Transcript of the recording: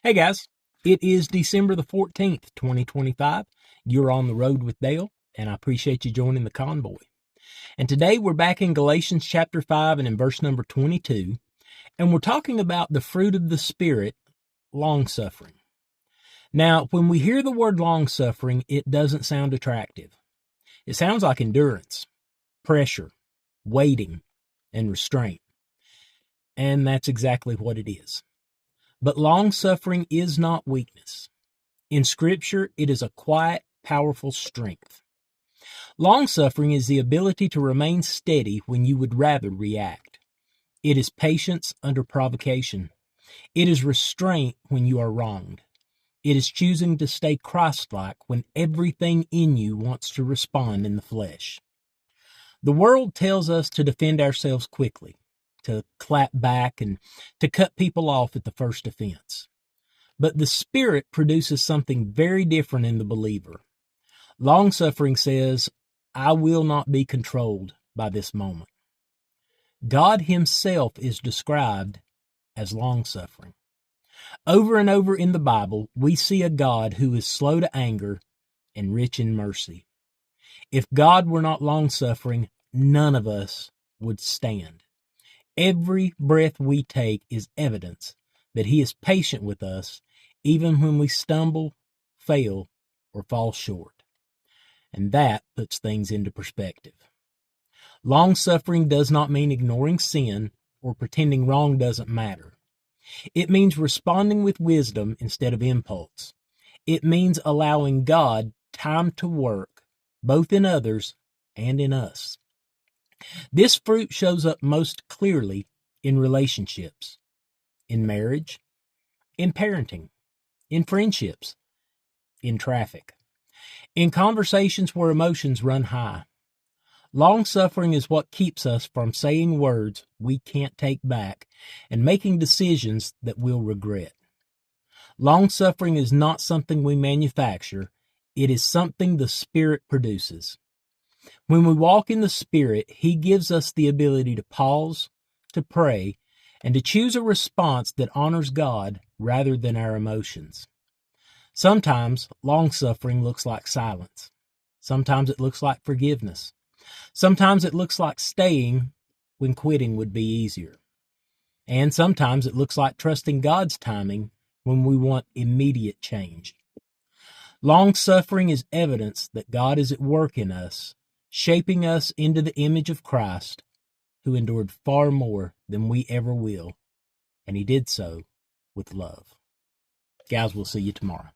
Hey guys, it is December the 14th, 2025. You're on the road with Dale, and I appreciate you joining the convoy. And today we're back in Galatians chapter 5 and in verse number 22, and we're talking about the fruit of the Spirit, long-suffering. Now, when we hear the word long-suffering, it doesn't sound attractive. It sounds like endurance, pressure, waiting, and restraint. And that's exactly what it is. But long-suffering is not weakness. In Scripture, it is a quiet, powerful strength. Long-suffering is the ability to remain steady when you would rather react. It is patience under provocation. It is restraint when you are wronged. It is choosing to stay Christ-like when everything in you wants to respond in the flesh. The world tells us to defend ourselves quickly, to clap back, and to cut people off at the first offense. But the Spirit produces something very different in the believer. Long-suffering says, I will not be controlled by this moment. God Himself is described as long-suffering. Over and over in the Bible, we see a God who is slow to anger and rich in mercy. If God were not long-suffering, none of us would stand. Every breath we take is evidence that He is patient with us, even when we stumble, fail, or fall short. And that puts things into perspective. Long-suffering does not mean ignoring sin or pretending wrong doesn't matter. It means responding with wisdom instead of impulse. It means allowing God time to work, both in others and in us. This fruit shows up most clearly in relationships, in marriage, in parenting, in friendships, in traffic, in conversations where emotions run high. Long-suffering is what keeps us from saying words we can't take back and making decisions that we'll regret. Long-suffering is not something we manufacture. It is something the Spirit produces. When we walk in the Spirit, He gives us the ability to pause, to pray, and to choose a response that honors God rather than our emotions. Sometimes long-suffering looks like silence. Sometimes it looks like forgiveness. Sometimes it looks like staying when quitting would be easier. And sometimes it looks like trusting God's timing when we want immediate change. Long-suffering is evidence that God is at work in us, shaping us into the image of Christ, who endured far more than we ever will, and He did so with love. Guys, we'll see you tomorrow.